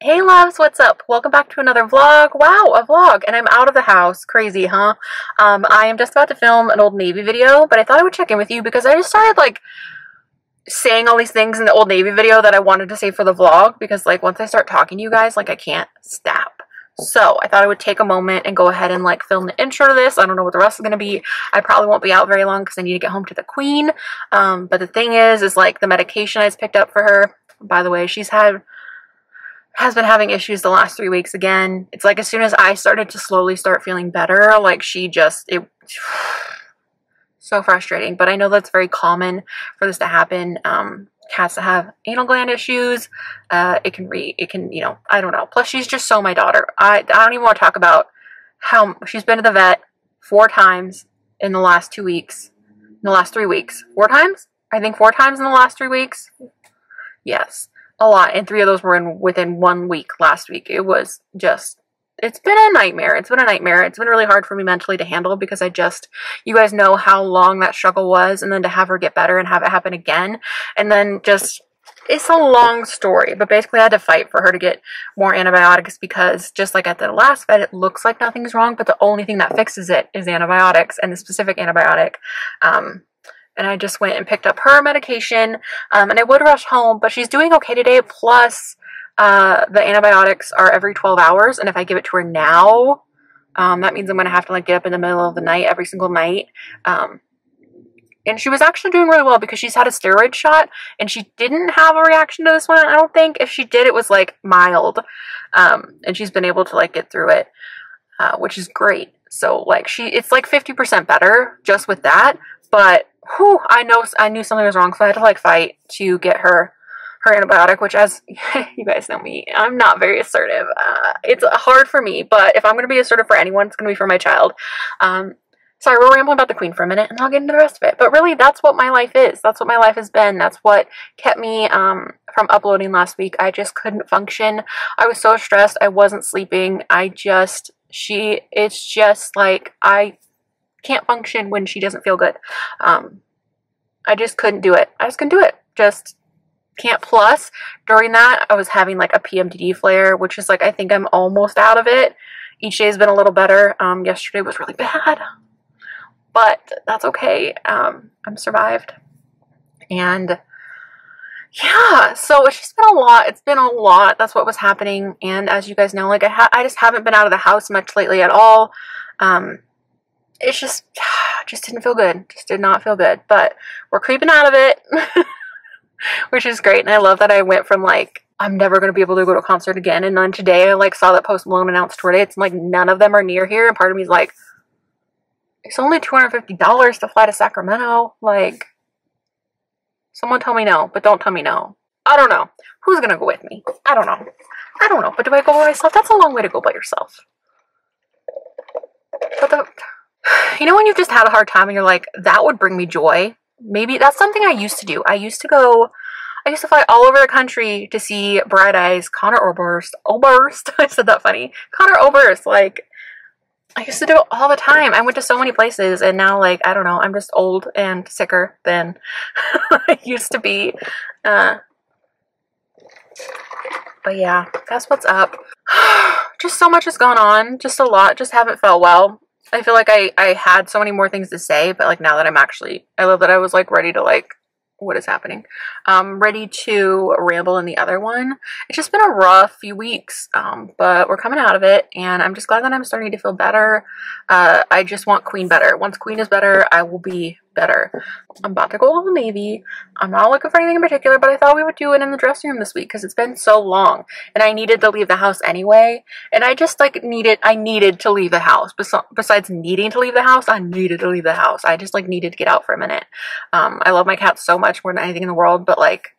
Hey loves, what's up? Welcome back to another vlog. Wow, a vlog, and I'm out of the house. Crazy, huh? I am just about to film an Old Navy video, but I thought I would check in with you because I just started like saying all these things in the Old Navy video that I wanted to say for the vlog because like once I start talking to you guys, like I can't stop. So I thought I would take a moment and go ahead and like film the intro to this. I don't know what the rest is going to be. I probably won't be out very long because I need to get home to the queen. But the thing is like the medication I just picked up for her. By the way, has been having issues the last 3 weeks again. It's like as soon as I started to slowly start feeling better, like so frustrating. But I know that's very common for this to happen. Cats that have anal gland issues, it can, you know, I don't know. Plus she's just so my daughter. I don't even want to talk about how she's been to the vet 4 times in the last 2 weeks, in the last 3 weeks. 4 times? I think 4 times in the last 3 weeks. Yes. A lot, and 3 of those were within 1 week last week. It's been a nightmare. It's been a nightmare. It's been really hard for me mentally to handle because you guys know how long that struggle was, and then to have her get better and have it happen again, and then it's a long story, but basically I had to fight for her to get more antibiotics because just like at the last vet, it looks like nothing's wrong, but the only thing that fixes it is antibiotics, and the specific antibiotic. And I just went and picked up her medication, and I would rush home, but she's doing okay today. Plus, the antibiotics are every 12 hours, and if I give it to her now, that means I'm going to have to like get up in the middle of the night every single night. And she was actually doing really well because she's had a steroid shot, and she didn't have a reaction to this one, I don't think. If she did, it was like mild, and she's been able to like get through it, which is great. So like it's like 50% better just with that, but whew, I knew something was wrong, so I had to like fight to get her antibiotic, which, as you guys know me, I'm not very assertive. It's hard for me, but if I'm going to be assertive for anyone, it's going to be for my child. Sorry, we're rambling about the queen for a minute, and I'll get into the rest of it. But really, that's what my life is. That's what my life has been. That's what kept me from uploading last week. I just couldn't function. I was so stressed. I wasn't sleeping. It's just like I can't function when she doesn't feel good. I just couldn't do it. I just couldn't do it. Just can't. Plus, during that, I was having like a PMDD flare, which is like, I think I'm almost out of it. Each day has been a little better. Yesterday was really bad, but that's okay. I'm survived. And yeah, so it's just been a lot. It's been a lot. That's what was happening. And as you guys know, like I just haven't been out of the house much lately at all. It's just didn't feel good. Just did not feel good. But we're creeping out of it, which is great. And I love that I went from like, I'm never going to be able to go to a concert again. And then today I like saw that Post Malone announced tour dates. Like none of them are near here. And part of me is like, it's only $250 to fly to Sacramento. Like, someone tell me no, but don't tell me no. I don't know. Who's going to go with me? I don't know. But do I go by myself? That's a long way to go by yourself. But you know when you've just had a hard time and you're like, that would bring me joy? Maybe that's something I used to do. I used to fly all over the country to see Bright Eyes, Connor Oberst. I said that funny. Connor Oberst. Like, I used to do it all the time. I went to so many places, and now, like, I don't know, I'm just old and sicker than I used to be. But yeah, that's what's up. Just so much has gone on. Just a lot. Just haven't felt well. I feel like I had so many more things to say, but like now that I love that I was like ready to like, what is happening? Ready to ramble in the other one. It's just been a rough few weeks, but we're coming out of it, and I'm just glad that I'm starting to feel better. I just want Queen better. Once Queen is better, I will be better. I'm about to go to Old Navy. I'm not looking for anything in particular, but I thought we would do it in the dressing room this week because it's been so long, and I needed to leave the house anyway, and I just like I needed to leave the house. Besides needing to leave the house, I needed to leave the house. I just like needed to get out for a minute. I love my cats so much more than anything in the world, but like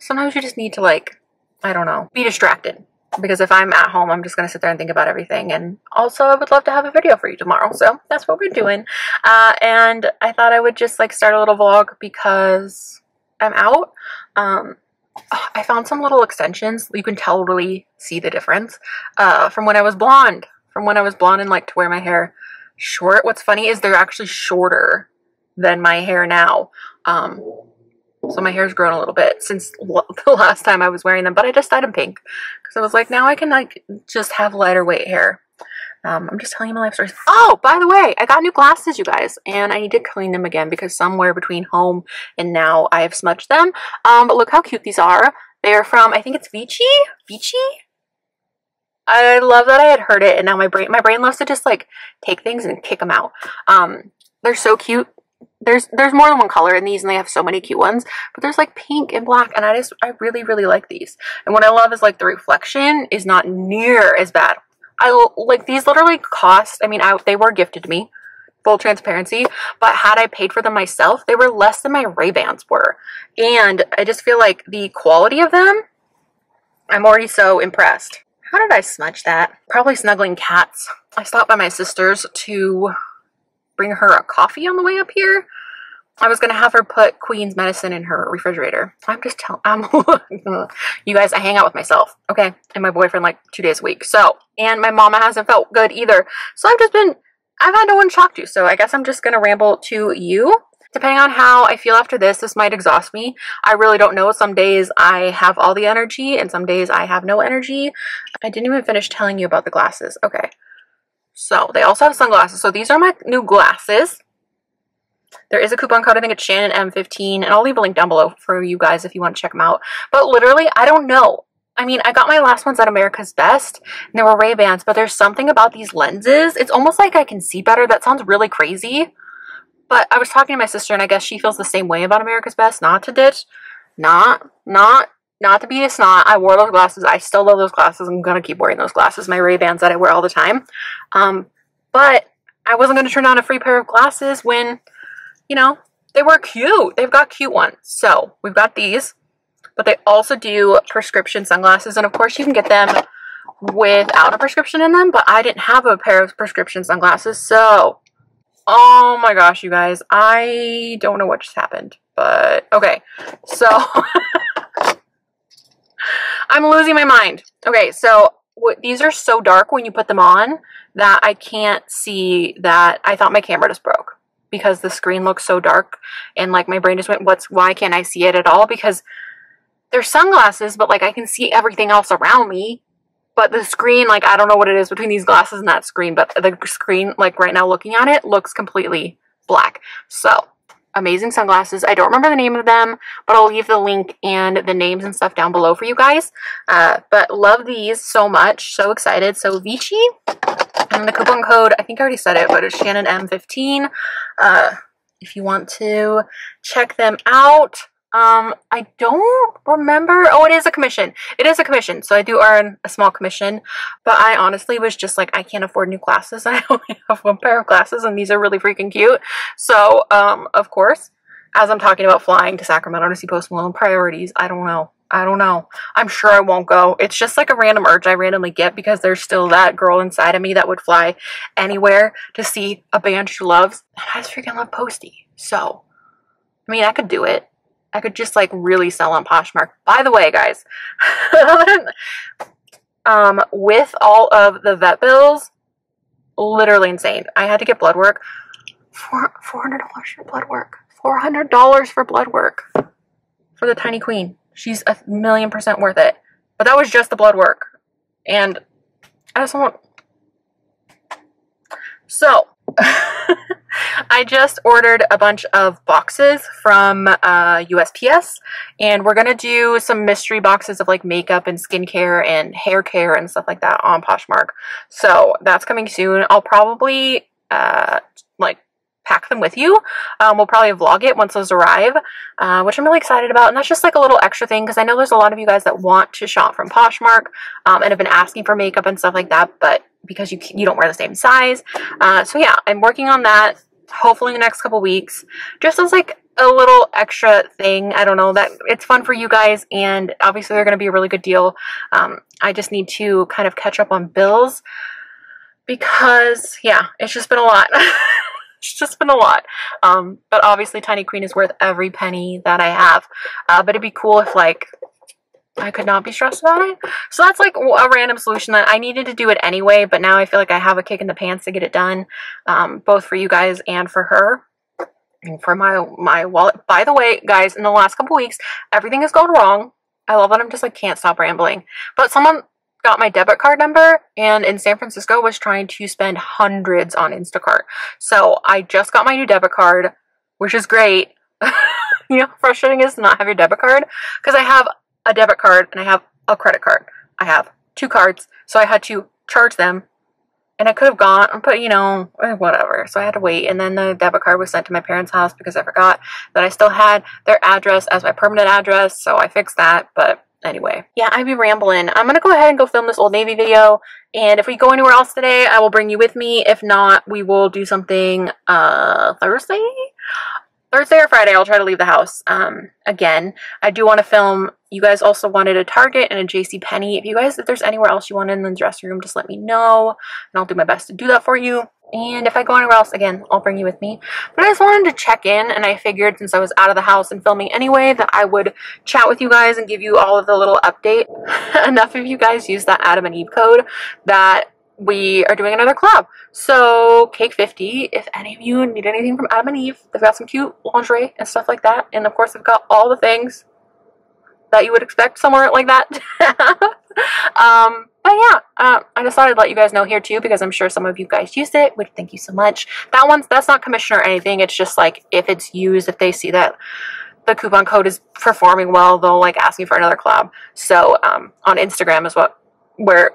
sometimes you just need to like, I don't know, be distracted. Because if I'm at home, I'm just going to sit there and think about everything. And also, I would love to have a video for you tomorrow. So that's what we're doing. And I thought I would just like start a little vlog because I'm out. I found some little extensions. You can totally see the difference from when I was blonde. And like to wear my hair short. What's funny is they're actually shorter than my hair now. So my hair's grown a little bit since the last time I was wearing them, but I just dyed them pink because I was like, now I can like just have lighter weight hair. I'm just telling you my life stories. Oh, by the way, I got new glasses, you guys, and I need to clean them again because somewhere between home and now I have smudged them. But look how cute these are. They're from, I think it's Vici? Vici? I love that I had heard it, and now my brain loves to just like take things and kick them out. They're so cute. There's more than one color in these, and they have so many cute ones, but there's like pink and black, and I really, really like these. And what I love is like the reflection is not near as bad. I like these literally cost, I mean, they were gifted to me, full transparency, but had I paid for them myself, they were less than my Ray-Bans were. And I just feel like the quality of them, I'm already so impressed. How did I smudge that? Probably snuggling cats. I stopped by my sister's to bring her a coffee on the way up here. I was gonna have her put Queen's medicine in her refrigerator. You guys, I hang out with myself, okay? And my boyfriend like 2 days a week. So, and my mama hasn't felt good either. So I've had no one to talk to. So I guess I'm just gonna ramble to you. Depending on how I feel after this might exhaust me. I really don't know. Some days I have all the energy and some days I have no energy. I didn't even finish telling you about the glasses. Okay. So they also have sunglasses. So these are my new glasses. There is a coupon code. I think it's Shannon M15, and I'll leave a link down below for you guys if you want to check them out. But literally, I don't know. I mean, I got my last ones at America's Best, and they were Ray-Bans, but there's something about these lenses. It's almost like I can see better. That sounds really crazy. But I was talking to my sister, and I guess she feels the same way about America's Best. Not to ditch, not to be a snot. I wore those glasses. I still love those glasses. I'm going to keep wearing those glasses. My Ray-Bans that I wear all the time. But I wasn't going to turn down a free pair of glasses when, you know, they were cute. They've got cute ones. So we've got these, but they also do prescription sunglasses. And of course you can get them without a prescription in them, but I didn't have a pair of prescription sunglasses. So, oh my gosh, you guys, I don't know what just happened, but okay. So I'm losing my mind. Okay. So these are so dark when you put them on that I can't see that. I thought my camera just broke because the screen looks so dark, and like my brain just went, why can't I see it at all? Because they're sunglasses, but like I can see everything else around me, but the screen, like I don't know what it is between these glasses and that screen, but the screen, like right now looking at it, looks completely black. So amazing sunglasses. I don't remember the name of them, but I'll leave the link and the names and stuff down below for you guys. But love these so much. So excited. So Vici, and the coupon code, I think I already said it, but it's Shannon M15. If you want to check them out. I don't remember. Oh, it is a commission. It is a commission. So I do earn a small commission, but I honestly was just like, I can't afford new glasses. I only have one pair of glasses and these are really freaking cute. So, of course, as I'm talking about flying to Sacramento to see Post Malone, priorities, I don't know. I'm sure I won't go. It's just like a random urge I randomly get because there's still that girl inside of me that would fly anywhere to see a band she loves. And I just freaking love Posty. So, I mean, I could do it. I could just like really sell on Poshmark. By the way, guys, with all of the vet bills, literally insane. I had to get blood work. $400 for blood work. $400 for blood work for the tiny queen. She's 1,000,000% worth it. But that was just the blood work. And I just want... So... I just ordered a bunch of boxes from USPS, and we're gonna do some mystery boxes of like makeup and skincare and hair care and stuff like that on Poshmark. So that's coming soon. I'll probably like pack them with you. We'll probably vlog it once those arrive, which I'm really excited about. And that's just like a little extra thing because I know there's a lot of you guys that want to shop from Poshmark and have been asking for makeup and stuff like that, but because you don't wear the same size. So yeah, I'm working on that hopefully in the next couple weeks, just as like a little extra thing. I don't know, that it's fun for you guys, and obviously they're going to be a really good deal. I just need to kind of catch up on bills because yeah, it's just been a lot. It's just been a lot. But obviously Tiny Queen is worth every penny that I have. But it'd be cool if like I could not be stressed about it. So that's like a random solution that I needed to do it anyway, but now I feel like I have a kick in the pants to get it done, both for you guys and for her. for my wallet. By the way, guys, in the last couple weeks, everything has gone wrong. I love that I'm just like can't stop rambling. But someone got my debit card number and in San Francisco was trying to spend hundreds on Instacart. So I just got my new debit card, which is great. You know, frustrating is to not have your debit card because I have a debit card and I have a credit card. I have 2 cards, so I had to charge them. And I could have gone, but you know, whatever. So I had to wait. And then the debit card was sent to my parents' house because I forgot that I still had their address as my permanent address. So I fixed that. But anyway, yeah, I'd be rambling. I'm going to go ahead and go film this Old Navy video. And if we go anywhere else today, I will bring you with me. If not, we will do something Thursday or Friday. I'll try to leave the house. Again, I do want to film. You guys also wanted a Target and a JCPenney. If there's anywhere else you want in the dressing room, just let me know. And I'll do my best to do that for you. And if I go anywhere else, again, I'll bring you with me. But I just wanted to check in, and I figured since I was out of the house and filming anyway, that I would chat with you guys and give you all of the little update. Enough of you guys use that Adam and Eve code that we are doing another collab. So Cake 50, if any of you need anything from Adam and Eve, they've got some cute lingerie and stuff like that. And of course, they've got all the things that you would expect somewhere like that. But yeah, I just thought I'd let you guys know here too, because I'm sure some of you guys used it, which thank you so much. That's not commission or anything. It's just like, if it's used, if they see that the coupon code is performing well, they'll like ask me for another collab. So, on Instagram is where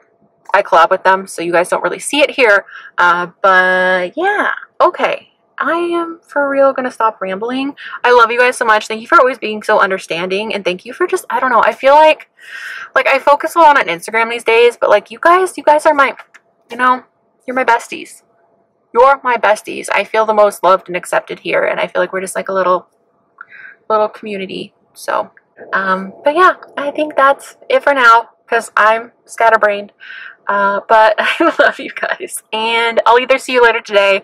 I collab with them. So you guys don't really see it here. But yeah, okay. I am for real gonna stop rambling. I love you guys so much. Thank you for always being so understanding, and thank you for just, I don't know, I feel like I focus a lot on Instagram these days, but like you guys are my, you know, you're my besties. You're my besties. I feel the most loved and accepted here, and I feel like we're just like a little community. So, but yeah, I think that's it for now, because I'm scatterbrained. But I love you guys, and I'll either see you later today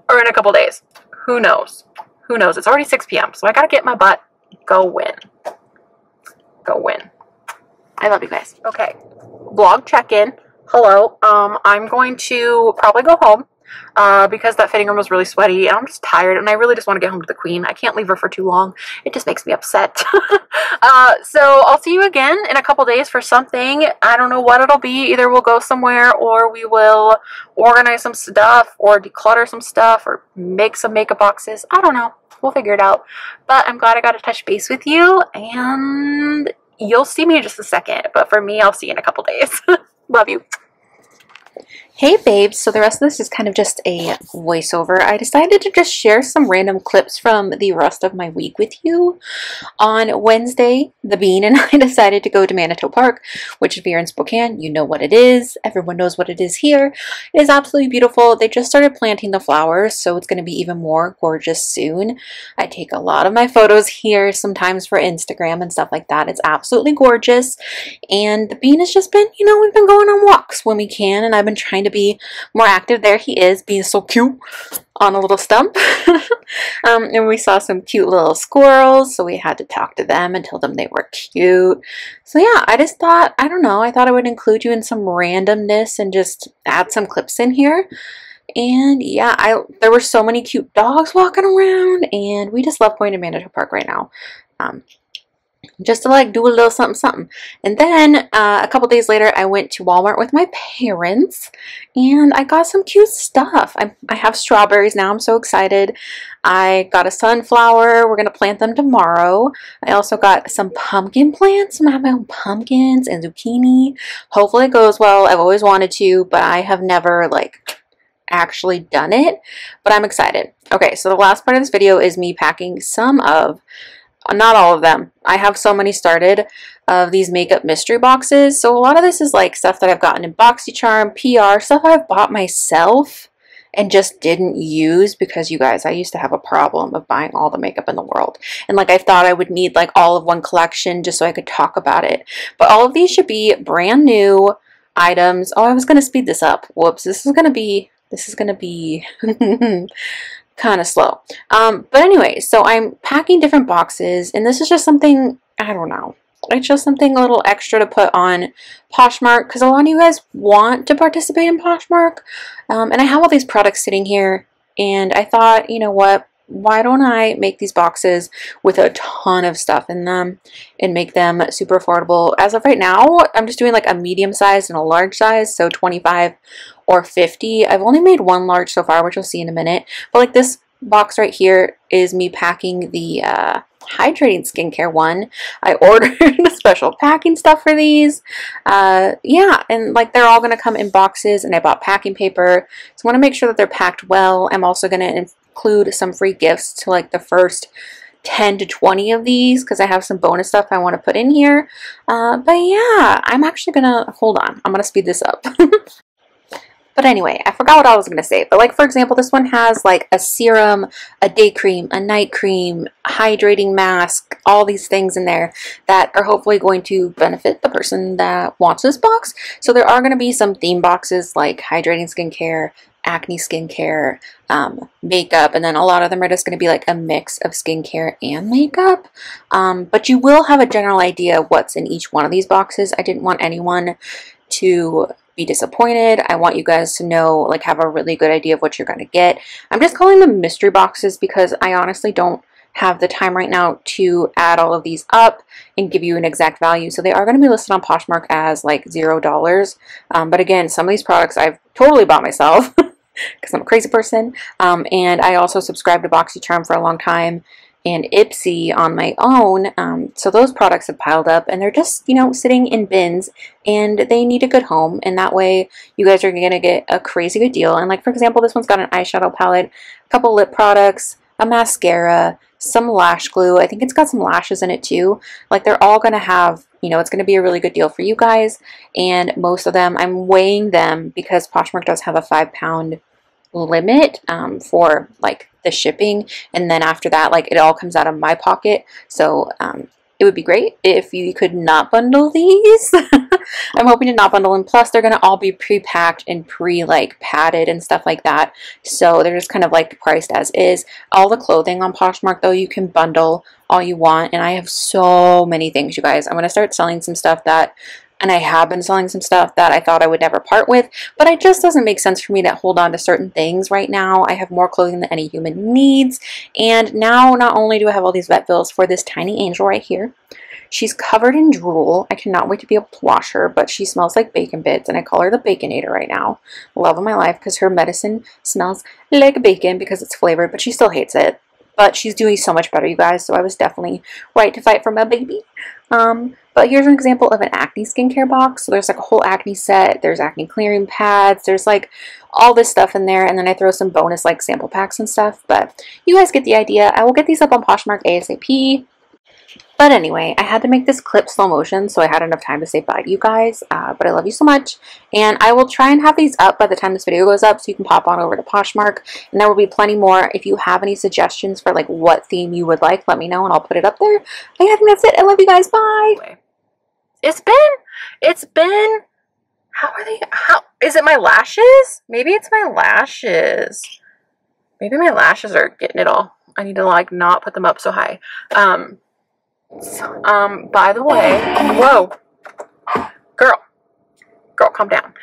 or in a couple days. Who knows? Who knows? It's already 6 p.m. so I gotta get my butt. Go win. Go win. I love you guys. Okay, vlog check-in. Hello. I'm going to probably go home because that fitting room was really sweaty and I'm just tired and I really just want to get home to the queen. I can't leave her for too long. It just makes me upset. So I'll see you again in a couple days for something. I don't know what it'll be. Either we'll go somewhere or we will organize some stuff or declutter some stuff or make some makeup boxes. I don't know. We'll figure it out. But I'm glad I got to touch base with you, and you'll see me in just a second. But for me, I'll see you in a couple days. Love you. Hey babes, so the rest of this is kind of just a voiceover. I decided to just share some random clips from the rest of my week with you. On Wednesday, the Bean and I decided to go to Manitou Park, which if you're in Spokane, you know what it is. Everyone knows what it is here. It is absolutely beautiful. They just started planting the flowers, so it's going to be even more gorgeous soon. I take a lot of my photos here, sometimes for Instagram and stuff like that. It's absolutely gorgeous. And the Bean has just been, you know, we've been going on walks when we can, and I've been trying to be more active. There he is, being so cute on a little stump. And we saw some cute little squirrels, so we had to talk to them and tell them they were cute. So yeah, I just thought, I don't know, I thought I would include you in some randomness and just add some clips in here. And yeah, there were so many cute dogs walking around, and we just love going to Manitou Park right now. Just to like do a little something something. And then a couple days later I went to Walmart with my parents and I got some cute stuff. I have strawberries now. I'm so excited. I got a sunflower. We're gonna plant them tomorrow. I also got some pumpkin plants. I'm gonna have my own pumpkins and zucchini. Hopefully it goes well. I've always wanted to, but I have never like actually done it, but I'm excited. Okay, so the last part of this video is me packing some of, not all of them, I have so many started, of these makeup mystery boxes. So a lot of this is like stuff that I've gotten in BoxyCharm, PR, stuff I've bought myself and just didn't use because, you guys, I used to have a problem of buying all the makeup in the world. And like I thought I would need like all of one collection just so I could talk about it. But all of these should be brand new items. Oh, I was going to speed this up. Whoops, this is going to be kind of slow. But anyway, so I'm packing different boxes, and this is just something, I don't know, it's just something a little extra to put on Poshmark, because a lot of you guys want to participate in Poshmark, and I have all these products sitting here, and I thought, you know what, why don't I make these boxes with a ton of stuff in them and make them super affordable? As of right now, I'm just doing like a medium size and a large size, so 25 or 50. I've only made one large so far, which you'll see in a minute. But like this box right here is me packing the hydrating skincare one. I ordered the special packing stuff for these. Yeah, and like they're all going to come in boxes, and I bought packing paper. So I want to make sure that they're packed well. I'm also going to include some free gifts to like the first 10 to 20 of these because I have some bonus stuff I want to put in here. But yeah, I'm actually going to, hold on, I'm going to speed this up. But anyway, I forgot what I was going to say. But like, for example, this one has like a serum, a day cream, a night cream, hydrating mask, all these things in there that are hopefully going to benefit the person that wants this box. So there are going to be some theme boxes like hydrating skincare, acne skincare, makeup, and then a lot of them are just going to be like a mix of skincare and makeup. But you will have a general idea what's in each one of these boxes. I didn't want anyone to be disappointed. I want you guys to know, like, have a really good idea of what you're going to get. I'm just calling them mystery boxes because I honestly don't have the time right now to add all of these up and give you an exact value. So they are going to be listed on Poshmark as like $0. But again, some of these products I've totally bought myself because I'm a crazy person. And I also subscribed to BoxyCharm for a long time and Ipsy on my own. So those products have piled up and they're just, you know, sitting in bins and they need a good home. And that way you guys are going to get a crazy good deal. And like, for example, this one's got an eyeshadow palette, a couple lip products, a mascara, some lash glue. I think it's got some lashes in it too. Like they're all going to have, you know, it's going to be a really good deal for you guys. And most of them, I'm weighing them because Poshmark does have a 5-pound limit for like the shipping, and then after that, like, it all comes out of my pocket. So it would be great if you could not bundle these. I'm hoping to not bundle them. Plus they're gonna all be pre-packed and like padded and stuff like that, so they're just kind of like priced as is. All the clothing on Poshmark though, you can bundle all you want, and I have so many things, you guys. I'm gonna start selling some stuff that, and I have been selling some stuff that I thought I would never part with, but it just doesn't make sense for me to hold on to certain things right now. I have more clothing than any human needs, and now not only do I have all these vet bills for this tiny angel right here, she's covered in drool. I cannot wait to be able to wash her, but she smells like bacon bits, and I call her the Baconator right now. Love of my life, because her medicine smells like bacon because it's flavored, but she still hates it. But she's doing so much better, you guys, so I was definitely right to fight for my baby. But here's an example of an acne skincare box. So there's like a whole acne set, there's acne clearing pads, there's like all this stuff in there, and then I throw some bonus like sample packs and stuff. But you guys get the idea. I will get these up on Poshmark ASAP. But anyway, I had to make this clip slow motion so I had enough time to say bye to you guys. But I love you so much. And I will try and have these up by the time this video goes up so you can pop on over to Poshmark. And there will be plenty more. If you have any suggestions for like what theme you would like, let me know and I'll put it up there. And I think that's it. I love you guys. Bye. It's been, how, is it my lashes? Maybe it's my lashes. Maybe my lashes are getting it all. I need to like not put them up so high. By the way, whoa, girl, calm down.